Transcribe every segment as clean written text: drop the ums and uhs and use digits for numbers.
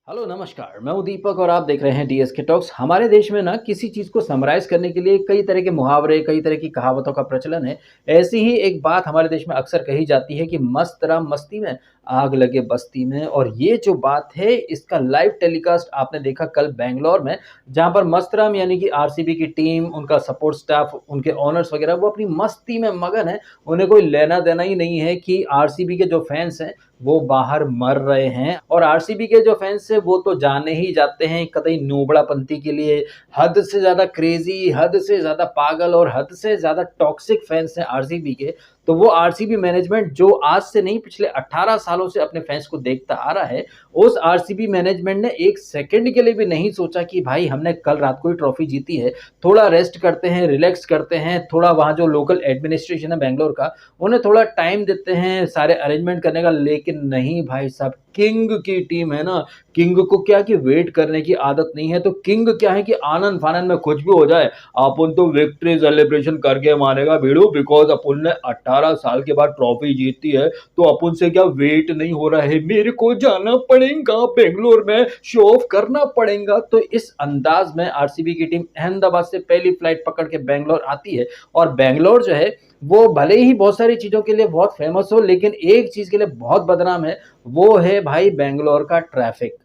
Hello नमस्कार, मैं हूँ दीपक और आप देख रहे हैं डीएसके टॉक्स। हमारे देश में ना किसी चीज़ को समराइज़ करने के लिए कई तरह के मुहावरे, कई तरह की कहावतों का प्रचलन है। ऐसी ही एक बात हमारे देश में अक्सर कही जाती है कि मस्त राम मस्ती में, आग लगे बस्ती में। और ये जो बात है इसका लाइव टेलीकास्ट आपने देखा कल बैंगलोर में, जहाँ पर मस्त राम यानी कि आरसीबी की टीम, उनका सपोर्ट स्टाफ, उनके ओनर्स वगैरह वो अपनी मस्ती में मगन है। उन्हें कोई लेना-देना ही नहीं है कि आरसीबी के जो फैन्स हैं वो बाहर मर रहे हैं। और आरसीबी के जो फैंस हैं वो तो जाने ही जाते हैं कतई नोबड़ापंती के लिए। हद से ज़्यादा क्रेज़ी, हद से ज़्यादा पागल और हद से ज़्यादा टॉक्सिक फैंस हैं आरसीबी के। तो वो आरसीबी मैनेजमेंट जो आज से नहीं पिछले 18 सालों से अपने फैंस को देखता आ रहा है, उस आरसीबी मैनेजमेंट ने 1 सेकंड के लिए भी नहीं सोचा कि भाई हमने कल रात को ही ट्रॉफी जीती है, थोड़ा रेस्ट करते हैं, रिलैक्स करते हैं, थोड़ा वहाँ जो लोकल एडमिनिस्ट्रेशन है बैंगलोर का, उन्हें थोड़ा टाइम देते हैं सारे अरेंजमेंट करने का। लेकिन नहीं भाई साहब, किंग की टीम है ना, किंग को क्या कि वेट करने की आदत नहीं है। तो किंग क्या है कि आनन फानन में कुछ भी हो जाए, अपन तो विक्ट्री सेलिब्रेशन करके मानेगा भिड़ो, बिकॉज अपन ने 18 साल के बाद ट्रॉफी जीती है। तो अपन से क्या वेट नहीं हो रहा है, मेरे को जाना पड़ेगा बेंगलोर में, शो ऑफ करना पड़ेगा। तो इस अंदाज में आरसीबी की टीम अहमदाबाद से पहली फ्लाइट पकड़ के बैंगलोर आती है। और बैंगलोर जो है वो भले ही बहुत सारी चीज़ों के लिए बहुत फेमस हो, लेकिन एक चीज़ के लिए बहुत बदनाम है, वो है भाई बैंगलोर का ट्रैफिक।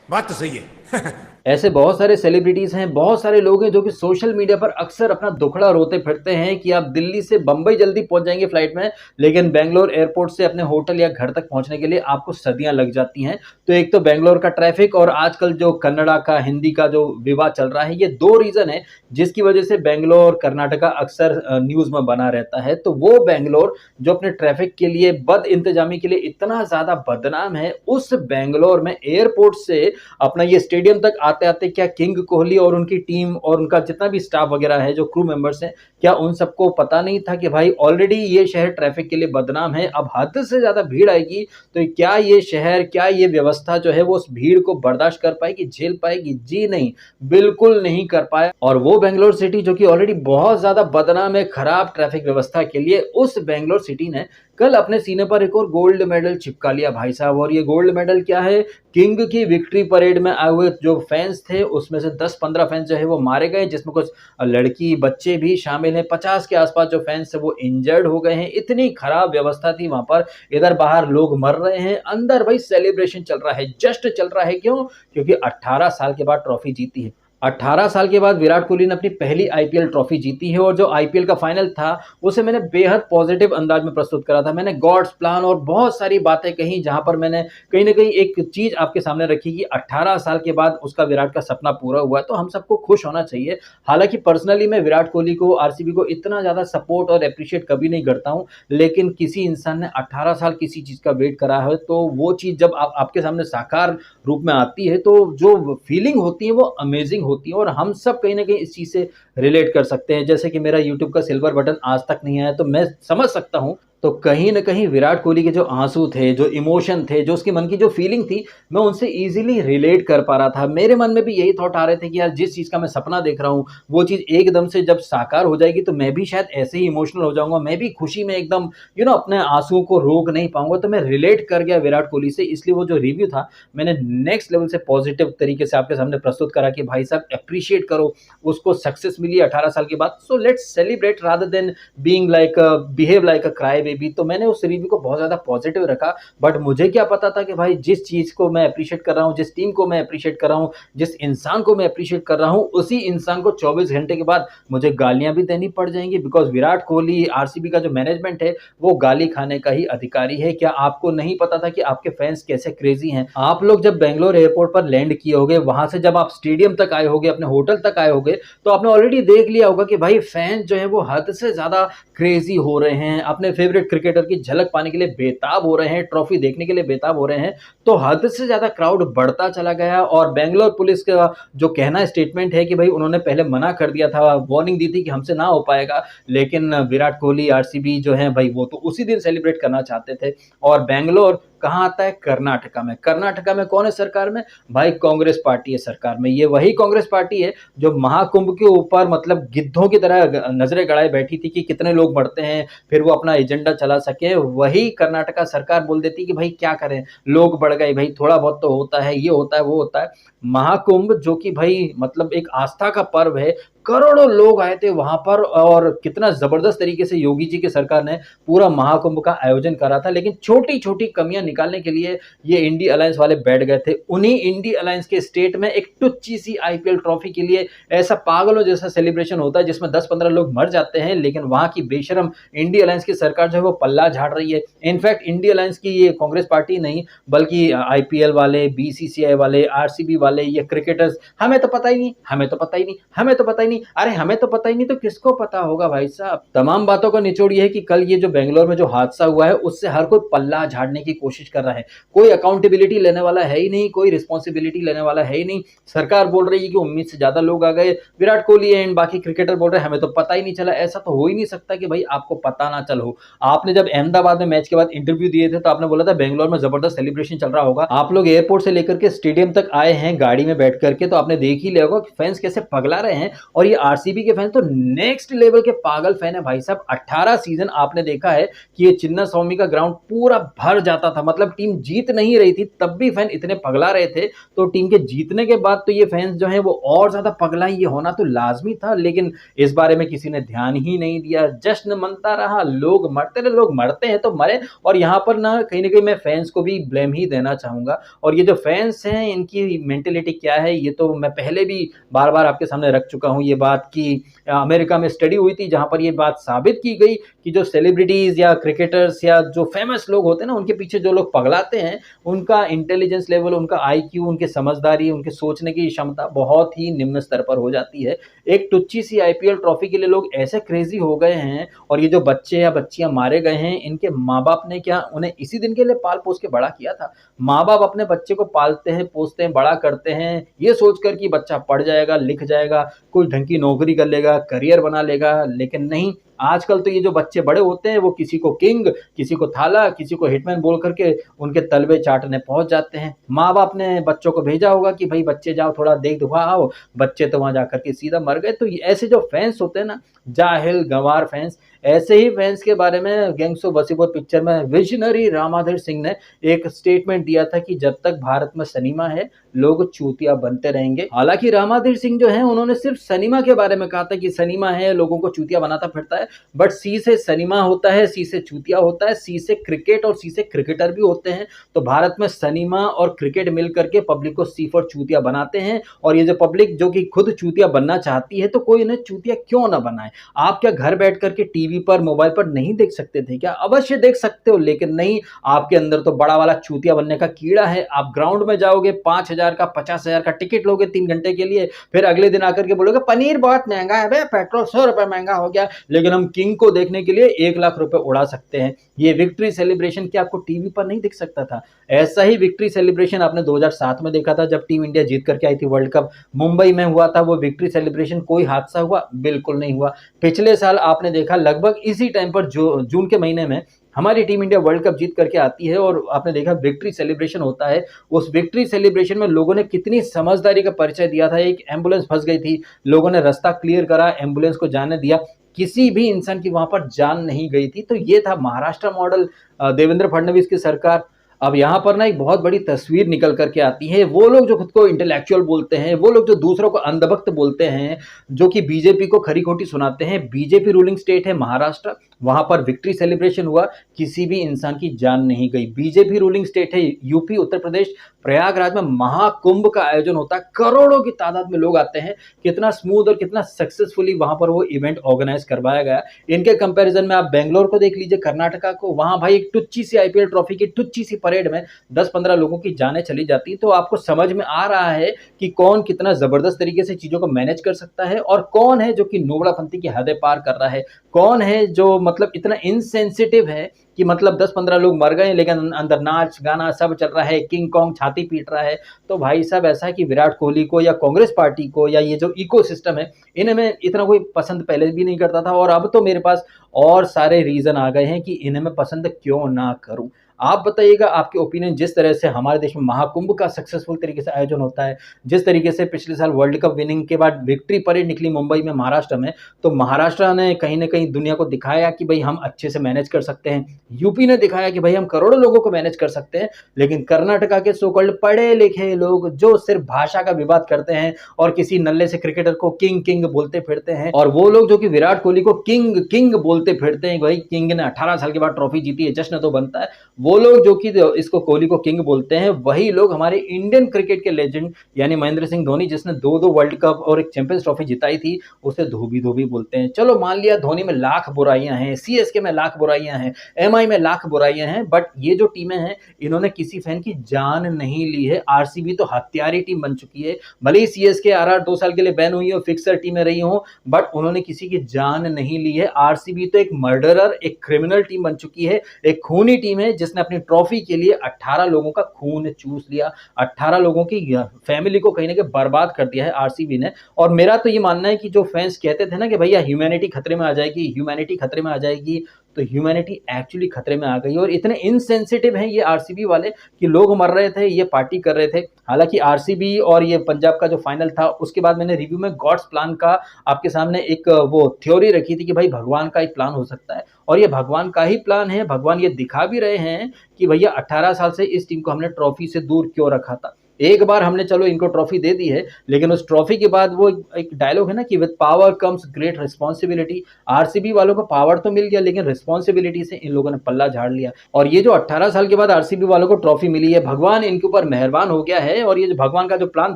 बात तो सही है। ऐसे बहुत सारे सेलिब्रिटीज़ हैं, बहुत सारे लोग हैं जो कि सोशल मीडिया पर अक्सर अपना दुखड़ा रोते फिरते हैं कि आप दिल्ली से बंबई जल्दी पहुंच जाएंगे फ्लाइट में, लेकिन बेंगलोर एयरपोर्ट से अपने होटल या घर तक पहुंचने के लिए आपको सदियां लग जाती हैं। तो एक तो बेंगलोर का ट्रैफिक और आजकल जो कन्नड़ा का हिंदी का जो विवाद चल रहा है, ये दो रीज़न है जिसकी वजह से बेंगलोर कर्नाटका अक्सर न्यूज़ में बना रहता है। तो वो बेंगलोर जो अपने ट्रैफिक के लिए, बद इंतजामी के लिए इतना ज़्यादा बदनाम है, उस बेंगलोर में एयरपोर्ट से अपना ये स्टेडियम तक आते आते क्या किंग कोहली और उनकी टीम और उनका जितना भी स्टाफ वगैरह है, जो क्रू मेंबर्स हैं, क्या उन सबको पता नहीं था कि भाई ऑलरेडी ये शहर ट्रैफिक के लिए बदनाम है, अब हद से ज़्यादा भीड़ आएगी तो क्या ये शहर, क्या ये व्यवस्था जो है वो उस भीड़ को बर्दाश्त कर पाएगी, झेल पाएगी? जी नहीं, बिल्कुल नहीं कर पाए। और वो बेंगलोर सिटी जो कि ऑलरेडी बहुत ज़्यादा बदनाम है खराब ट्रैफिक व्यवस्था के लिए, उस बेंगलोर सिटी ने कल अपने सीने पर एक और गोल्ड मेडल चिपका लिया भाई साहब। और ये गोल्ड मेडल क्या है, किंग की विक्ट्री परेड में आए हुए जो फैंस थे उसमें से 10-15 फैंस जो है वो मारे गए, जिसमें कुछ लड़की बच्चे भी शामिल हैं। 50 के आसपास जो फैंस थे वो इंजर्ड हो गए हैं। इतनी खराब व्यवस्था थी वहां पर, इधर बाहर लोग मर रहे हैं, अंदर भाई सेलिब्रेशन चल रहा है, जस्ट चल रहा है। क्यों? क्योंकि 18 साल के बाद ट्रॉफी जीती है। 18 साल के बाद विराट कोहली ने अपनी पहली आईपीएल ट्रॉफी जीती है। और जो आईपीएल का फाइनल था उसे मैंने बेहद पॉजिटिव अंदाज में प्रस्तुत करा था। मैंने गॉड्स प्लान और बहुत सारी बातें कही, जहां पर मैंने कहीं ना कहीं एक चीज आपके सामने रखी कि 18 साल के बाद उसका विराट का सपना पूरा हुआ है, तो हम सबको खुश होना चाहिए। हालांकि पर्सनली मैं विराट कोहली को, आरसीबी को इतना ज्यादा सपोर्ट और अप्रिशिएट कभी नहीं करता हूं, लेकिन किसी इंसान ने 18 साल किसी चीज का वेट करा है तो वो चीज जब आपके सामने साकार रूप में आती है तो जो फीलिंग होती है वो अमेजिंग होती है। और हम सब कहीं ना कहीं इस चीज़ से रिलेट कर सकते हैं। जैसे कि मेरा यूट्यूब का सिल्वर बटन आज तक नहीं आया, तो मैं समझ सकता हूँ। तो कहीं न कहीं विराट कोहली के जो आँसू थे, जो इमोशन थे, जो उसके मन की जो फीलिंग थी, मैं उनसे ईज़िली रिलेट कर पा रहा था। मेरे मन में भी यही थॉट आ रहे थे कि यार जिस चीज़ का मैं सपना देख रहा हूँ, वो चीज़ एकदम से जब साकार हो जाएगी तो मैं भी शायद ऐसे ही इमोशनल हो जाऊँगा। मैं भी खुशी में एकदम अपने आँसुओं को रोक नहीं पाऊँगा। तो मैं रिलेट कर गया विराट कोहली से, इसलिए वो जो रिव्यू था मैंने नेक्स्ट लेवल से पॉजिटिव तरीके से आपके सामने प्रस्तुत करा कि भाई साहब एप्रिशिएट करो, उसको सक्सेस मिली 18 साल के बाद, so let's celebrate rather than being like behave like a cry baby. तो मैंने उस रिव्यू को बहुत ज़्यादा पॉजिटिव रखा। बट मुझे क्या पता था कि भाई जिस चीज़ को मैं अप्रिशिएट कर रहा हूँ, जिस टीम को मैं अप्रिशिएट कर रहा हूँ, जिस इंसान को मैं अप्रिशिएट कर रहा हूँ, उसी इंसान को 24 घंटे के बाद मुझे गालियाँ भी देनी पड़ जाएंगी। बिकॉज विराट कोहली, आरसीबी का जो मैनेजमेंट है वो गाली खाने का ही अधिकारी है। क्या आपको नहीं पता था कि आपके फैंस कैसे क्रेजी हैं? आप लोग जब बेंगलोर एयरपोर्ट पर लैंड किए होगे, वहां से जब आप स्टेडियम तक आए होगे, अपने होटल तक आए होगे, तो आपने ऑलरेडी देख लिया होगा कि भाई फैंस जो है वो हद से ज्यादा क्रेजी हो रहे हैं, अपने फेवरेट क्रिकेटर की झलक पाने के लिए बेताब हो रहे हैं, ट्रॉफी देखने के लिए बेताब हो रहे हैं। तो हद से ज्यादा क्राउड बढ़ता चला गया। और बेंगलोर पुलिस का जो कहना स्टेटमेंट है कि भाई उन्होंने पहले मना कर दिया था, वार्निंग दी थी कि हमसे ना हो पाएगा, लेकिन विराट कोहली, आरसीबी जो है भाई वो तो उसी दिन सेलिब्रेट करना चाहते थे। और बेंगलोर कहाँ आता है? कर्नाटका में। कर्नाटका में कौन है सरकार में? भाई कांग्रेस पार्टी है सरकार में। ये वही कांग्रेस पार्टी है जो महाकुंभ के ऊपर मतलब गिद्धों की तरह नजरें गड़ाए बैठी थी कि कितने लोग मरते हैं, फिर वो अपना एजेंडा चला सके। वही कर्नाटका सरकार बोल देती कि भाई क्या करें, लोग बढ़ गए भाई, थोड़ा बहुत तो होता है, ये होता है, वो होता है। महाकुंभ जो कि भाई मतलब एक आस्था का पर्व है, करोड़ों लोग आए थे वहां पर और कितना जबरदस्त तरीके से योगी जी की सरकार ने पूरा महाकुंभ का आयोजन करा था। लेकिन छोटी छोटी कमियां निकालने के लिए ये इंडी अलायंस वाले बैठ गए थे। उन्हीं इंडी अलायंस के स्टेट में एक टुच्ची सी आईपीएल ट्रॉफी के लिए ऐसा पागलों जैसा सेलिब्रेशन होता है जिसमें 10-15 लोग मर जाते हैं, लेकिन वहां की बेशरम इंडी अलायंस की सरकार जो है वो पल्ला झाड़ रही है। इनफैक्ट इंडी अलायंस की ये कांग्रेस पार्टी नहीं बल्कि आईपीएल वाले, बीसीसीआई वाले, आरसीबी वाले, ये क्रिकेटर्स, हमें तो पता ही नहीं, हमें तो पता ही नहीं, हमें तो पता ही नहीं। अरे हमें तो पता ही नहीं तो किसको पता होगा भाई साहब। तमाम बातों का निचोड़ ये है कि कल ये जो बेंगलोर में जो हादसा हुआ है उससे हर कोई पल्ला झाड़ने की कोशिश कर रहा है। कोई अकाउंटेबिलिटी लेने वाला है ही नहीं, कोई रिस्पॉन्सिबिलिटी लेने वाला है ही नहीं। सरकार बोल रही है कि उम्मीद से ज्यादा लोग आ गए, विराट कोहली एंड बाकी क्रिकेटर बोल रहे हैं हमें तो पता ही नहीं चला। ऐसा तो हो ही नहीं सकता कि भाई आपको पता ना चल हो। आपने जब अहमदाबाद में मैच के बाद इंटरव्यू दिए थे तो आपने बोला था बेंगलोर में जबरदस्त सेलिब्रेशन चल रहा होगा। आप लोग एयरपोर्ट से लेकर के स्टेडियम तक आए हैं गाड़ी में बैठ करके, तो आपने देख ही लिया होगा कि फैंस कैसे पगला रहे हैं। और ये आरसीबी के फैन तो नेक्स्ट लेवल के पागल फैन है भाई साहब। 18 सीजन आपने देखा है कि ये चिन्ना स्वामी का ग्राउंड पूरा भर जाता था, मतलब टीम जीत नहीं रही थी तब भी फैन इतने पगला रहे थे। तो टीम के जीतने के बाद तो ये फैंस जो है वो और ज्यादा पगला, ये होना तो लाजमी था, लेकिन इस बारे में किसी ने ध्यान ही नहीं दिया। जश्न मनता रहा, लोग मरते रहे, लोग मरते हैं तो मरे। और यहाँ पर ना कहीं मैं फैंस को भी ब्लेम ही देना चाहूंगा। और ये जो फैंस हैं इनकी मेंटेलिटी क्या है ये तो मैं पहले भी बार बार आपके सामने रख चुका हूँ। ये बात की अमेरिका में स्टडी हुई थी जहां पर ये बात साबित की गई कि जो सेलिब्रिटीज या क्रिकेटर्स या जो फेमस लोग होते हैं ना, उनके पीछे जो लोग पगलाते हैं, उनका इंटेलिजेंस लेवल, उनका आईक्यू, उनकी समझदारी, उनके सोचने की क्षमता बहुत ही निम्न स्तर पर हो जाती है। एक टुच्ची सी आईपीएल ट्रॉफी के लिए लोग ऐसे क्रेजी हो गए हैं। और ये जो बच्चे या बच्चियां मारे गए हैं, इनके माँ बाप ने क्या उन्हें इसी दिन के लिए पाल पोस के बड़ा किया था? माँ बाप अपने बच्चे को पालते हैं, पोसते हैं, बड़ा करते हैं ये सोचकर कि बच्चा पढ़ जाएगा, लिख जाएगा, कोई ढंग की नौकरी कर लेगा, करियर बना लेगा। लेकिन नहीं, आजकल तो ये जो बच्चे बड़े होते हैं वो किसी को किंग, किसी को थाला, किसी को हिटमैन बोल करके उनके तलबे चाटने पहुंच जाते हैं। माँ बाप ने बच्चों को भेजा होगा कि भाई बच्चे जाओ थोड़ा देख दुखा आओ, बच्चे तो वहां जाकर के सीधा मर गए। तो ऐसे जो फैंस होते हैं ना, जाहिल गंवार फैंस, ऐसे ही फैंस के बारे में गैंग्स ऑफ वासेपुर पिक्चर में विजनरी रामाधर सिंह ने एक स्टेटमेंट दिया था कि जब तक भारत में सिनेमा है लोग चूतिया बनते रहेंगे। हालांकि रामाधर सिंह जो है उन्होंने सिर्फ सिनेमा के बारे में कहा था कि सिनेमा है लोगों को चूतिया बनाता फिरता है, बट सी से सिनेमा होता है, सी से चूतिया होता है, सी से क्रिकेट और सी से क्रिकेटर भी होते हैं। तो भारत में सिनेमा और क्रिकेट मिल करके पब्लिक को सी फॉर चूतिया बनाते हैं। और ये जो पब्लिक जो कि खुद चूतिया बनना चाहती है तो कोई इन्हें चूतिया क्यों ना बनाए। आप क्या घर बैठ करके टीवी पर, मोबाइल पर नहीं देख सकते थे क्या? अवश्य देख सकते हो, लेकिन नहीं, आपके अंदर तो बड़ा वाला चूतिया बनने का कीड़ा है। आप ग्राउंड में जाओगे, 5,000 का 50,000 का टिकट लोगे 3 घंटे के लिए, फिर अगले दिन आकर के बोलोगे पनीर बहुत महंगा है, पेट्रोल 100 रुपए महंगा हो गया, लेकिन हम किंग को देखने के लिए 1 लाख रुपए उड़ा सकते हैं। ये विक्ट्री सेलिब्रेशन क्या आपको टीवी पर नहीं दिख सकता था? ऐसा ही विक्ट्री सेलिब्रेशन आपने 2007 में देखा था जब टीम इंडिया जीत करके आई थी वर्ल्ड कप, मुंबई में हुआ था वो विक्ट्री सेलिब्रेशन। कोई हादसा हुआ? बिल्कुल नहीं हुआ। पिछले साल आपने देखा लगभग इसी टाइम पर जून के महीने में हमारी टीम इंडिया वर्ल्ड कप जीत करके आती है और आपने देखा विक्ट्री सेलिब्रेशन होता है। उस विक्ट्री सेलिब्रेशन में लोगों ने कितनी समझदारी का परिचय दिया था। एक एम्बुलेंस फंस गई थी, लोगों ने रास्ता क्लियर करा, एम्बुलेंस को जाने दिया, किसी भी इंसान की वहां पर जान नहीं गई थी। तो ये था महाराष्ट्र मॉडल, देवेंद्र फडणवीस की सरकार। अब यहाँ पर ना एक बहुत बड़ी तस्वीर निकल करके आती है। वो लोग जो खुद को इंटेलेक्चुअल बोलते हैं, वो लोग जो दूसरों को अंधभक्त बोलते हैं, जो कि बीजेपी को खरी खोटी सुनाते हैं। बीजेपी रूलिंग स्टेट है महाराष्ट्र, वहां पर विक्ट्री सेलिब्रेशन हुआ, किसी भी इंसान की जान नहीं गई। बीजेपी रूलिंग स्टेट है यूपी, उत्तर प्रदेश, प्रयागराज में महाकुंभ का आयोजन होता है, करोड़ों की तादाद में लोग आते हैं। कितना स्मूथ और कितना सक्सेसफुली वहां पर वो इवेंट ऑर्गेनाइज करवाया गया। इनके कंपैरिजन में आप बेंगलोर को देख लीजिए, कर्नाटका को, वहां भाई एक टुच्ची सी आईपीएल ट्रॉफी की टुच्ची सी परेड में 10-15 लोगों की जानें चली जाती। तो आपको समझ में आ रहा है कि कौन कितना जबरदस्त तरीके से चीजों को मैनेज कर सकता है और कौन है जो कि नोबड़ापंथी की हदें पार कर रहा है, कौन है जो मतलब इतना इनसेंसिटिव है कि मतलब 10-15 लोग मर गए लेकिन अंदर नाच गाना सब चल रहा है, किंग कॉन्ग छाती पीट रहा है। तो भाई साहब ऐसा है कि विराट कोहली को या कांग्रेस पार्टी को या ये जो इकोसिस्टम है, इन्हें मैं इतना कोई पसंद पहले भी नहीं करता था और अब तो मेरे पास और सारे रीजन आ गए हैं कि इन्हें मैं पसंद क्यों ना करूं। आप बताइएगा आपके ओपिनियन। जिस तरह से हमारे देश में महाकुंभ का सक्सेसफुल तरीके से आयोजन होता है, जिस तरीके से पिछले साल वर्ल्ड कप विनिंग के बाद विक्ट्री परेड निकली मुंबई में, महाराष्ट्र में, तो महाराष्ट्र ने कहीं न कहीं दुनिया को दिखाया कि भई हम अच्छे से मैनेज कर सकते हैं। यूपी ने दिखाया कि भई हम करोड़ों लोगों को मैनेज कर सकते हैं। लेकिन कर्नाटका के सो कॉल्ड पढ़े-लिखे लोग जो सिर्फ भाषा का विवाद करते हैं और किसी नल्ले से क्रिकेटर को किंग किंग बोलते फिरते हैं, और वो लोग जो कि विराट कोहली को किंग किंग बोलते फिरते हैं, भाई किंग ने 18 साल के बाद ट्रॉफी जीती है, जश्न तो बनता है। वो लोग जो कि इसको कोहली को किंग बोलते हैं, वही लोग हमारे इंडियन क्रिकेट के लेजेंड यानी महेंद्र सिंह धोनी, जिसने 2-2 वर्ल्ड कप और एक चैंपियंस ट्रॉफी जिताई थी, उसे धोबी-धोबी बोलते हैं। चलो मान लिया धोनी में लाख बुराइयां हैं, सीएसके में लाख बुराइयां हैं, एमआई में लाख बुराइयां हैं, बट ये जो टीमें हैं इन्होंने किसी फैन की जान नहीं ली है। आरसीबी तो हत्यारी टीम बन चुकी है। भले ही सीएसके आरआर 2 साल के लिए बैन हुई हो, फिक्सर टीमें रही हो, बट उन्होंने किसी की जान नहीं ली है। आरसीबी तो एक मर्डरर, एक क्रिमिनल टीम बन चुकी है, एक खूनी टीम है, जिसने अपनी ट्रॉफी के लिए 18 लोगों का खून चूस लिया, 18 लोगों की फैमिली को कहीं ना कहीं बर्बाद कर दिया है आरसीबी ने। और मेरा तो ये मानना है कि जो फैंस कहते थे ना कि भैया ह्यूमैनिटी खतरे में आ जाएगी, ह्यूमैनिटी खतरे में आ जाएगी, तो ह्यूमैनिटी एक्चुअली खतरे में आ गई। और इतने इनसेंसिटिव हैं ये आरसीबी वाले कि लोग मर रहे थे, ये पार्टी कर रहे थे। हालांकि आरसीबी और ये पंजाब का जो फाइनल था, उसके बाद मैंने रिव्यू में गॉड्स प्लान का आपके सामने एक वो थ्योरी रखी थी कि भाई भगवान का एक प्लान हो सकता है, और ये भगवान का ही प्लान है। भगवान ये दिखा भी रहे हैं कि भैया 18 साल से इस टीम को हमने ट्रॉफी से दूर क्यों रखा था। एक बार हमने चलो इनको ट्रॉफी दे दी है, लेकिन उस ट्रॉफी के बाद वो एक डायलॉग है ना कि with power comes great responsibility. RCB वालों को पावर तो मिल गया, लेकिन रिस्पॉन्सिबिलिटी से इन लोगों ने पल्ला झाड़ लिया। और ये जो 18 साल के बाद आरसीबी वालों को ट्रॉफी मिली है, भगवान इनके ऊपर मेहरबान हो गया है। और ये जो भगवान का जो प्लान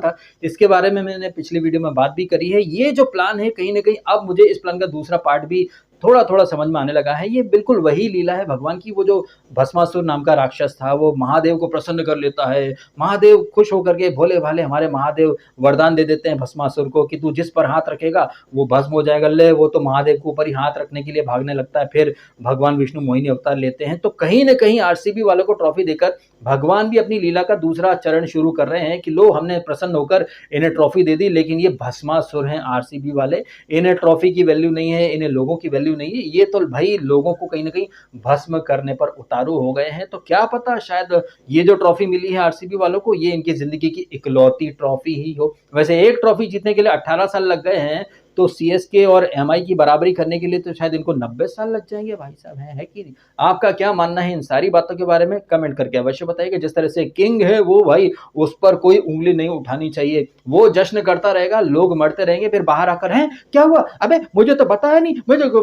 था, इसके बारे में मैंने पिछली वीडियो में बात भी करी है। ये जो प्लान है कहीं ना कहीं अब मुझे इस प्लान का दूसरा पार्ट भी थोड़ा थोड़ा समझ में आने लगा है। ये बिल्कुल वही लीला है भगवान की। वो जो भस्मासुर नाम का राक्षस था, वो महादेव को प्रसन्न कर लेता है। महादेव खुश होकर के, भोले भाले हमारे महादेव वरदान दे देते हैं भस्मासुर को कि तू जिस पर हाथ रखेगा वो भस्म हो जाएगा। ले वो तो महादेव के ऊपर ही हाथ रखने के लिए भागने लगता है। फिर भगवान विष्णु मोहिनी अवतार लेते हैं। तो कहीं ना कहीं आरसीबी वालों को ट्रॉफी देकर भगवान भी अपनी लीला का दूसरा चरण शुरू कर रहे हैं कि लो हमने प्रसन्न होकर इन्हें ट्रॉफी दे दी। लेकिन ये भस्मासुर हैं आरसीबी वाले, इन्हें ट्रॉफी की वैल्यू नहीं है, इन्हें लोगों की वैल्यू नहीं है। ये तो भाई लोगों को कहीं ना कहीं भस्म करने पर उतारू हो गए हैं। तो क्या पता शायद ये जो ट्रॉफी मिली है आरसीबी वालों को, ये इनकी जिंदगी की इकलौती ट्रॉफी ही हो। वैसे एक ट्रॉफी जीतने के लिए 18 साल लग गए हैं, तो सीएसके और एमआई की बराबरी करने के लिए तो शायद इनको 90 साल लग जाएंगे भाई साहब, है कि नहीं? आपका क्या मानना है इन सारी बातों के बारे में? कमेंट करके अवश्य बताइएगा। जिस तरह से किंग है वो, भाई उस पर कोई उंगली नहीं उठानी चाहिए। वो जश्न करता रहेगा, लोग मरते रहेंगे, फिर बाहर आकर हैं क्या हुआ, अबे मुझे तो पता है नहीं,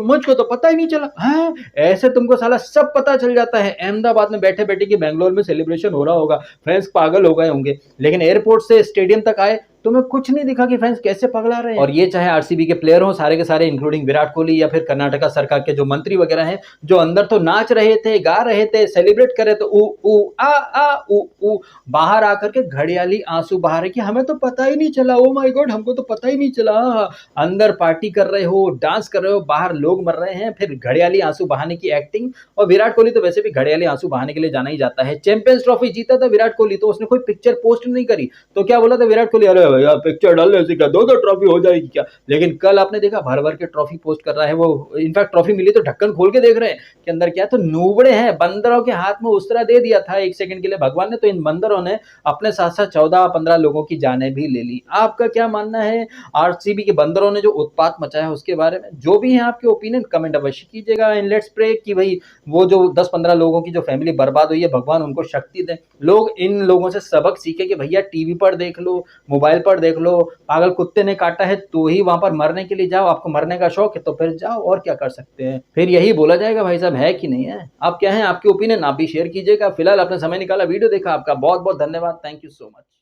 मुझको तो पता ही नहीं चला है। ऐसे तुमको साला सब पता चल जाता है। अहमदाबाद में बैठे बैठे कि बेंगलोर में सेलिब्रेशन हो रहा होगा, फैंस पागल हो गए होंगे, लेकिन एयरपोर्ट से स्टेडियम तक आए तुम्हें कुछ नहीं दिखा कि फैंस कैसे पगला रहे हैं। और ये चाहे आरसीबी के प्लेयर हो सारे के सारे, इंक्लूडिंग विराट कोहली, या फिर कर्नाटका सरकार के जो मंत्री वगैरह हैं, जो अंदर तो नाच रहे थे, गा रहे थे, सेलिब्रेट कर रहे थे, ऊ ऊ आ ऊ ऊ, बाहर आकर के घड़ियाली आंसू बहा रहे कि हमें तो पता ही नहीं चला, ओ माय गॉड हमको तो पता ही नहीं चला। अंदर पार्टी कर रहे हो, डांस कर रहे हो, बाहर लोग मर रहे हैं, फिर घड़ियाली आंसू बहाने की एक्टिंग। और विराट कोहली तो वैसे भी घड़ियाली आंसू बहाने के लिए जाना ही जाता है। चैंपियंस ट्रॉफी जीता था विराट कोहली, तो उसने कोई पिक्चर पोस्ट नहीं करी, तो क्या बोला था विराट कोहली, अरे भैया पिक्चर डाल ऐसी क्या, 2-2 ट्रॉफी हो जाएगी क्या? लेकिन कल आपने देखा भर भर के ट्रॉफी पोस्ट कर रहा है वो। इनफैक्ट ट्रॉफी मिली तो ढक्कन खोल के देख रहे हैं कि अंदर क्या है। तो नूबड़े हैं, बंदरों के हाथ में उस्तरा दे दिया था 1 सेकंड के लिए भगवान ने, तो इन बंदरों ने अपने साथ साथ 14-15 लोगों की जानें भी ले ली। आपका क्या मानना है आरसीबी के बंदरों ने जो उत्पात मचाया है उसके बारे में? जो भी है आपके ओपिनियन कमेंट अवश्य कीजिएगा। एंड लेट्स प्रे कि भाई वो जो 10-15 लोगों की जो फैमिली बर्बाद हुई है, भगवान उनको शक्ति दे। लोग इन लोगों से सबक सीखे कि भैया टीवी पर देख लो, मोबाइल पर देख लो, पागल कुत्ते ने काटा है तो ही वहां पर मरने के लिए जाओ। आपको मरने का शौक है तो फिर जाओ, और क्या कर सकते हैं, फिर यही बोला जाएगा भाई साहब, है कि नहीं है? आप क्या है आपके ओपिनियन आप भी शेयर कीजिएगा। फिलहाल आपने समय निकाला, वीडियो देखा, आपका बहुत बहुत धन्यवाद। Thank you so much.